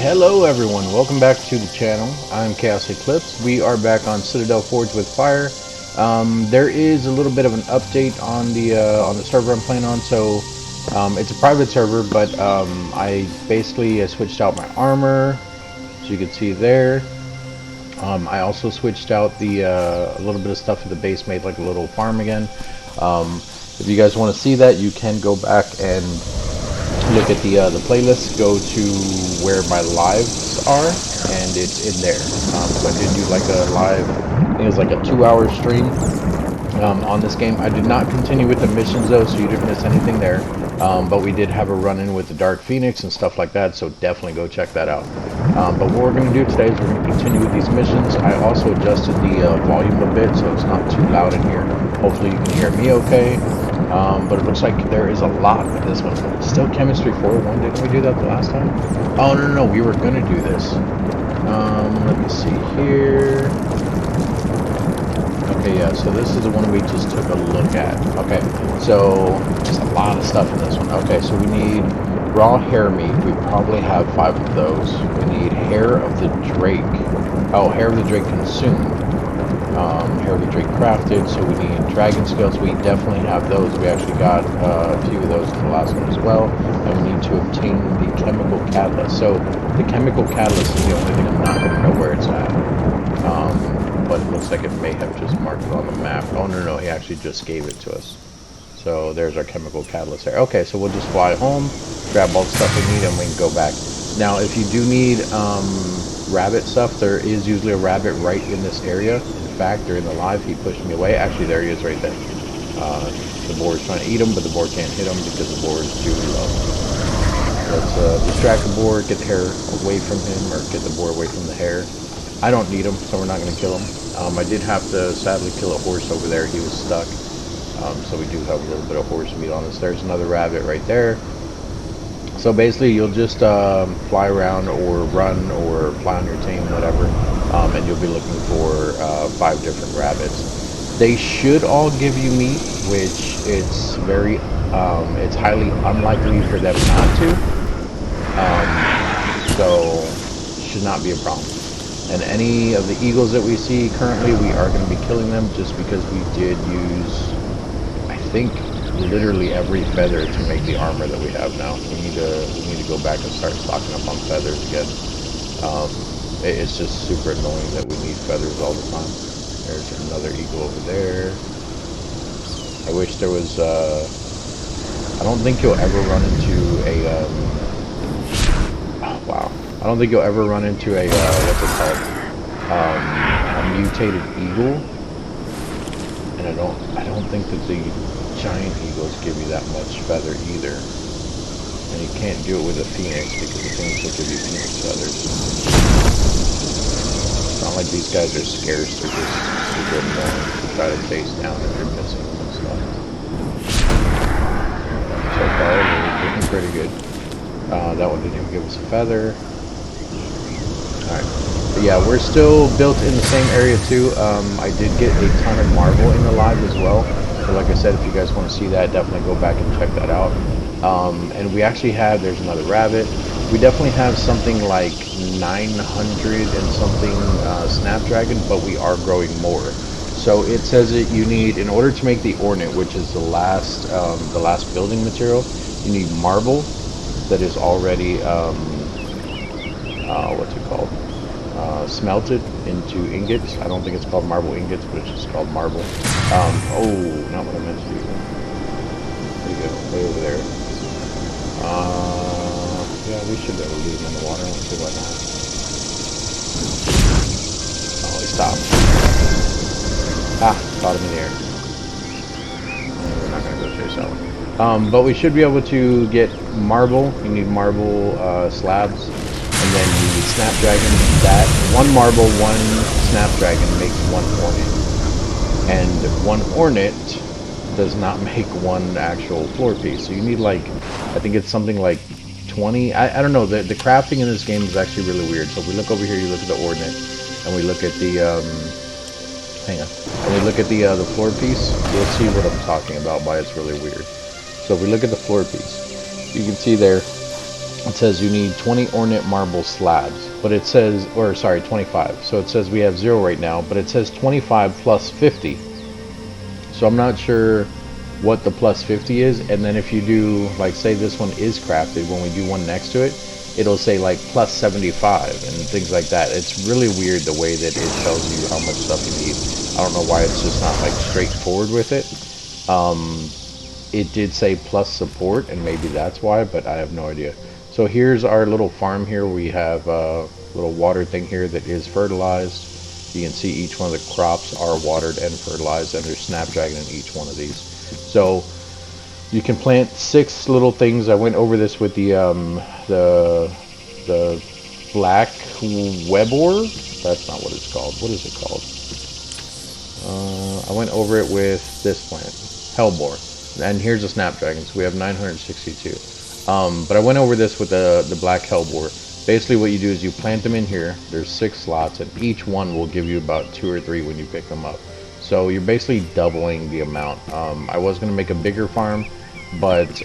Hello everyone, welcome back to the channel. I'm ChaosEclipse. We are back on Citadel Forged with Fire. There is a little bit of an update on the server I'm playing on. So it's a private server, but I basically switched out my armor, as you can see there. I also switched out the a little bit of stuff at the base, made like a little farm again. If you guys want to see that, you can go back and look at the playlist, go to where my lives are, and it's in there. So I did do like a live, I think it was like a 2-hour stream on this game. I did not continue with the missions though, so you didn't miss anything there. But we did have a run-in with the Dark Phoenix and stuff like that, so definitely go check that out. But what we're going to do today is we're going to continue with these missions. I also adjusted the volume a bit, so it's not too loud in here. Hopefully you can hear me okay. But it looks like there is a lot of this one. Still Chemistry 4.1, didn't we do that the last time? Oh, no, we were going to do this. Let me see here. Okay, yeah, so this is the one we just took a look at. Okay, so there's a lot of stuff in this one. Okay, so we need raw hair meat. We probably have 5 of those. We need hair of the Drake. Oh, hair of the Drake consumed. Hair of the Drake crafted, so we need dragon scales. We definitely have those. We actually got a few of those in the last one as well. And we need to obtain the chemical catalyst. So the chemical catalyst is the only thing I'm not going to know where it's at. But it looks like it may have just marked it on the map. Oh, no, he actually just gave it to us. So there's our chemical catalyst there. Okay, so we'll just fly home, grab all the stuff we need, and we can go back. Now, if you do need rabbit stuff, there is usually a rabbit right in this area. In fact, during the live, he pushed me away. Actually, there he is right there. The boar is trying to eat him, but the boar can't hit him because the boar is too low. Let's distract the boar, get the hair away from him, or get the boar away from the hair. I don't need him, so we're not going to kill him. I did have to sadly kill a horse over there. He was stuck. So we do have a little bit of horse meat on us. There's another rabbit right there. So basically, you'll just fly around or run or fly on your team, whatever, and you'll be looking for 5 different rabbits. They should all give you meat, which it's highly unlikely for them not to. So should not be a problem. And any of the eagles that we see currently, we are going to be killing them just because we did use, I think, literally every feather to make the armor that we have now. We need to go back and start stocking up on feathers again. It's just super annoying that we need feathers all the time. There's another eagle over there. I wish there was I don't think you'll ever run into a oh, wow. I don't think you'll ever run into a what's it called? A mutated eagle. And I don't think that the giant eagles give you that much feather either. And you can't do it with a phoenix because the phoenix will give you phoenix feathers. It's not like these guys are scarce, they're just super annoying to try to chase down if you're missing them and stuff. So far, we're looking pretty good. That one didn't even give us a feather. Alright. But yeah, we're still built in the same area too. I did get a ton of marble in the live as well. So like I said, if you guys want to see that, definitely go back and check that out. And we actually have, there's another rabbit. We definitely have something like 900 and something snapdragon, but we are growing more. So it says that you need, in order to make the ornate, which is the last building material, you need marble that is already, what's it called? Smelted into ingots. I don't think it's called marble ingots, but it's just called marble. Oh, not what I meant to do. There you go, way over there. Yeah, we should be able to leave him in the water. Let's see why not. Oh, he stopped. Ah, caught him in the air. We're not going to go chase that one. But we should be able to get marble. You need marble slabs. And then you need snapdragon. That one marble, one snapdragon makes 1 ornate. And 1 ornate does not make 1 actual floor piece. So you need like, I think it's something like 20. I don't know. The crafting in this game is actually really weird. So if we look over here, you look at the ornate, and we look at the hang on, and we look at the floor piece. You'll see what I'm talking about. Why it's really weird. So if we look at the floor piece, you can see there. It says you need 20 ornate marble slabs, but it says, or sorry, 25. So it says we have 0 right now, but it says 25 plus 50. So I'm not sure what the plus 50 is. And then if you do, like, say this one is crafted, when we do one next to it, it'll say like plus 75 and things like that. It's really weird the way that it tells you how much stuff you need. I don't know why it's just not like straightforward with it. It did say plus support, and maybe that's why, but I have no idea. So here's our little farm here. We have a little water thing here that is fertilized. You can see each one of the crops are watered and fertilized, and there's snapdragon in each one of these. So you can plant 6 little things. I went over this with the black web ore. That's not what it's called. What is it called? I went over it with this plant, hellbore. And here's a snapdragon, so we have 962. But I went over this with the black hellbore. Basically what you do is you plant them in here. There's 6 slots, and each one will give you about 2 or 3 when you pick them up. So you're basically doubling the amount. I was going to make a bigger farm, but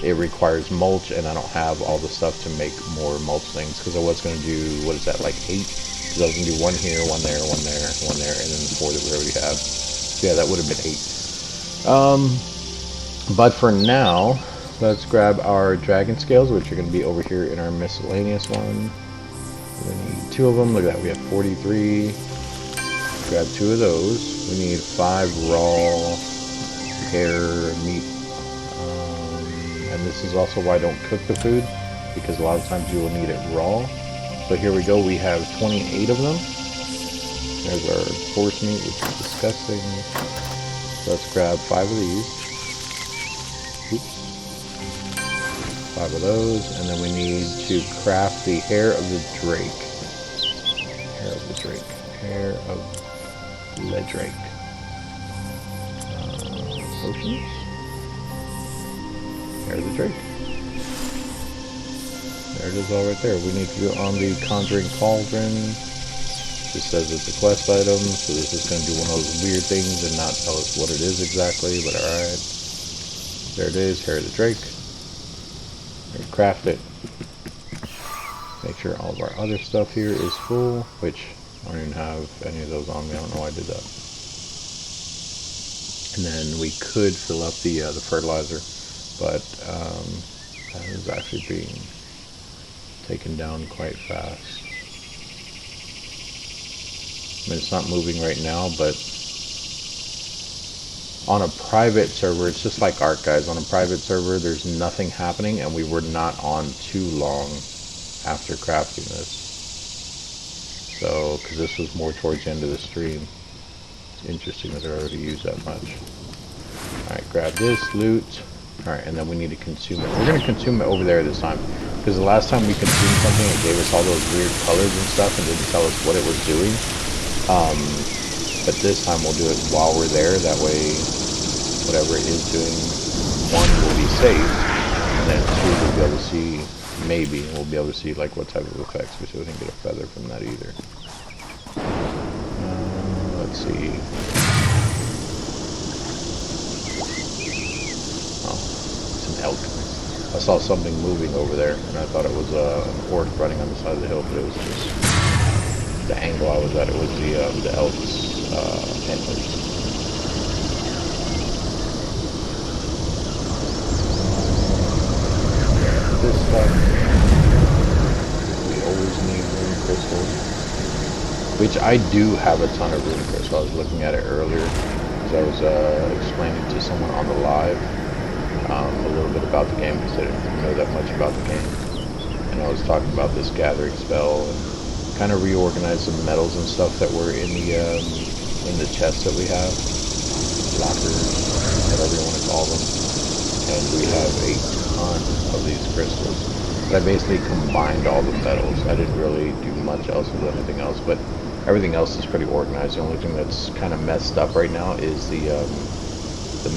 it requires mulch, and I don't have all the stuff to make more mulch things, because I was going to do, what is that, like 8? Because I was going to do 1 here, 1 there, 1 there, 1 there, and then the 4 that we already have. So yeah, that would have been 8. But for now, let's grab our dragon scales, which are going to be over here in our miscellaneous one. We need 2 of them. Look at that, we have 43. Grab 2 of those. We need 5 raw hair meat. And this is also why I don't cook the food, because a lot of times you will need it raw. So here we go, we have 28 of them. There's our horse meat, which is disgusting. Let's grab 5 of these. Oops. 5 of those, and then we need to craft the hair of the drake. Hair of the drake. Hair of the drake. Potions. Hair of the drake. There it is, all right there. We need to go on the Conjuring Cauldron. It says it's a quest item, so this is going to do one of those weird things and not tell us what it is exactly, but alright. There it is, hair of the drake. Craft it. Make sure all of our other stuff here is full, which I don't even have any of those on me. I don't know why I did that. And then we could fill up the fertilizer, but that is actually being taken down quite fast. I mean, it's not moving right now, but on a private server, it's just like Ark, guys. On a private server, there's nothing happening, and we were not on too long after crafting this. So, because this was more towards the end of the stream. It's interesting that I already used that much. Alright, grab this, loot. Alright, and then we need to consume it. We're going to consume it over there this time, because the last time we consumed something, it gave us all those weird colors and stuff, and didn't tell us what it was doing. But this time we'll do it while we're there. That way, whatever it is doing, 1 will be saved, and then 2 we'll be able to see, maybe, we'll be able to see like what type of effects, which we didn't get a feather from that either. Let's see. Oh, it's an elk. I saw something moving over there, and I thought it was an orc running on the side of the hill, but it was just the angle I was at. It was the elk's antlers. This stuff, we always need rune crystals, which I do have a ton of rune crystals. I was looking at it earlier because I was explaining to someone on the live a little bit about the game, because I didn't know that much about the game, and I was talking about this gathering spell and kind of reorganize some metals and stuff that were in the chests that we have, lockers, whatever you want to call them, and we have a ton of these crystals. But I basically combined all the metals. I didn't really do much else with anything else, but everything else is pretty organized. The only thing that's kind of messed up right now is the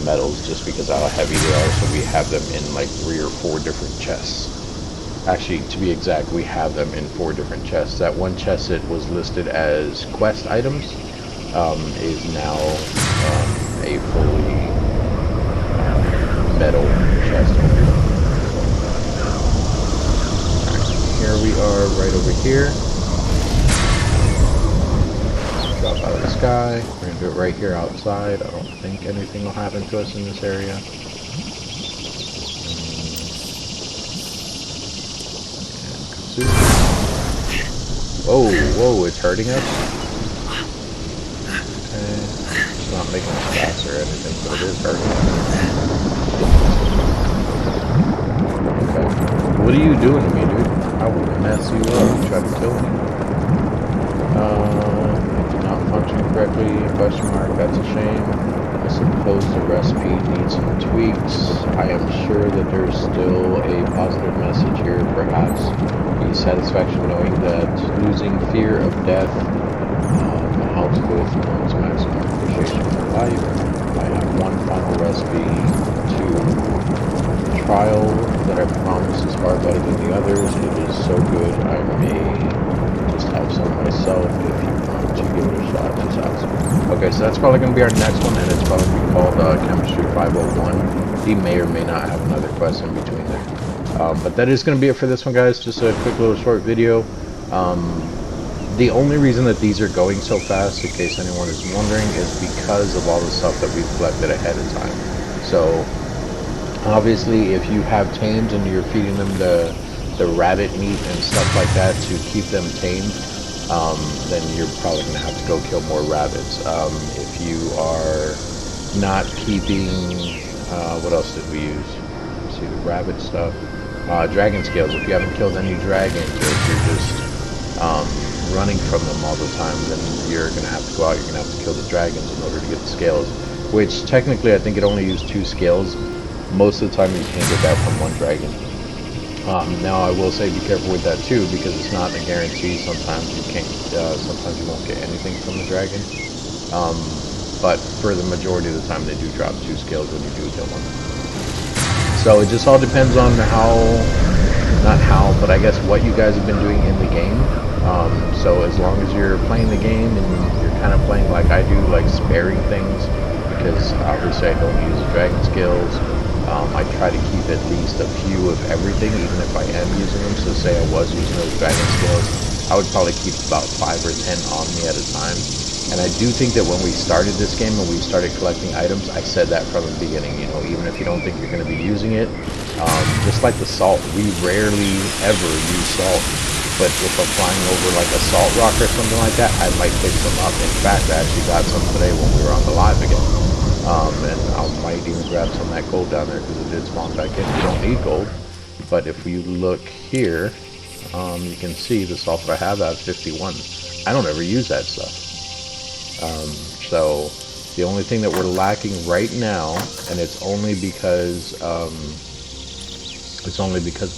metals, just because of how heavy they are. So we have them in like 3 or 4 different chests. Actually, to be exact, we have them in 4 different chests. That one chest that was listed as quest items is now a fully metal chest. here. Drop out of the sky. We're gonna do it right here outside. I don't think anything will happen to us in this area. Whoa, whoa, it's hurting us? Okay. It's not making us faster or anything, but it is hurting us. Okay. What are you doing to me, dude? I will mess you up. Try to kill me. It did not function correctly. Question mark, that's a shame. I suppose the recipe needs some tweaks. I am sure that there's still a positive message here, perhaps. The satisfaction knowing that losing fear of death helps with one's maximum appreciation for life. I have one final recipe to trial that I promise is far better than the others. It is so good I may just have some myself if you want to give it a shot. Just ask. Okay, so that's probably going to be our next one, and it's probably going to be called Chemistry 501. He may or may not have another quest in between there. But that is going to be it for this one, guys. Just a quick little short video. The only reason that these are going so fast, in case anyone is wondering, is because of all the stuff that we've collected ahead of time. So obviously if you have tamed and you're feeding them the rabbit meat and stuff like that to keep them tamed, then you're probably going to have to go kill more rabbits. If you are not keeping, what else did we use? Let's see, the rabbit stuff. Dragon scales. If you haven't killed any dragons, or if you're just running from them all the time, then you're going to have to go out, you're going to have to kill the dragons in order to get the scales. Which technically I think it only used 2 scales. Most of the time you can get that from 1 dragon. Now I will say be careful with that too, because it's not a guarantee. Sometimes you can't, sometimes you won't get anything from the dragon. But for the majority of the time they do drop 2 scales when you do kill one. So it just all depends on but I guess what you guys have been doing in the game. So as long as you're playing the game and you're kind of playing like I do, like sparing things, because obviously I don't use the dragon skills. I try to keep at least a few of everything, even if I am using them. So say I was using those dragon skills, I would probably keep about 5 or 10 on me at a time. And I do think that when we started this game and we started collecting items, I said that from the beginning, you know, even if you don't think you're going to be using it, just like the salt, we rarely ever use salt, but if I'm flying over like a salt rock or something like that, I might pick some up. In fact, I actually got some today when we were on the live again, and I might even grab some of that gold down there because it did spawn back in. You don't need gold, but if you look here, you can see the salt that I have at 51. I don't ever use that stuff. So the only thing that we're lacking right now, and it's only because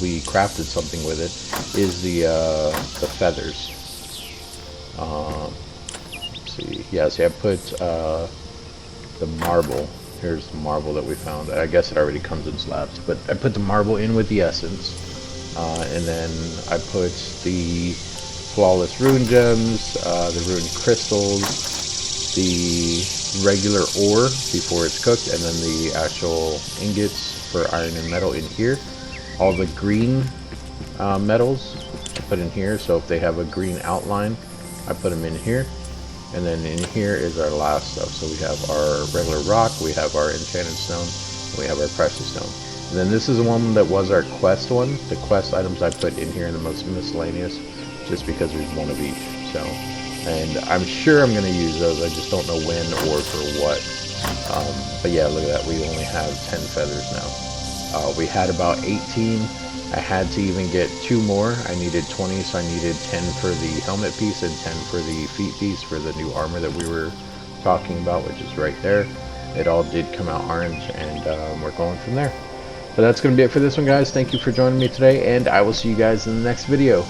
we crafted something with it, is the feathers. Let's see. Yeah, see, I put the marble. Here's the marble that we found. I guess it already comes in slabs, but I put the marble in with the essence, and then I put the flawless rune gems, the rune crystals, the regular ore before it's cooked, and then the actual ingots for iron and metal in here. All the green metals I put in here, so if they have a green outline, I put them in here. And then in here is our last stuff. So we have our regular rock, we have our enchanted stone, and we have our precious stone. And then this is the one that was our quest one. The quest items I put in here in the most miscellaneous, just because there's one of each. So, and I'm sure I'm going to use those. I just don't know when or for what. But yeah, look at that. We only have 10 feathers now. We had about 18. I had to even get 2 more. I needed 20, so I needed 10 for the helmet piece and 10 for the feet piece for the new armor that we were talking about, which is right there. It all did come out orange, and we're going from there. So that's going to be it for this one, guys. Thank you for joining me today, and I will see you guys in the next video.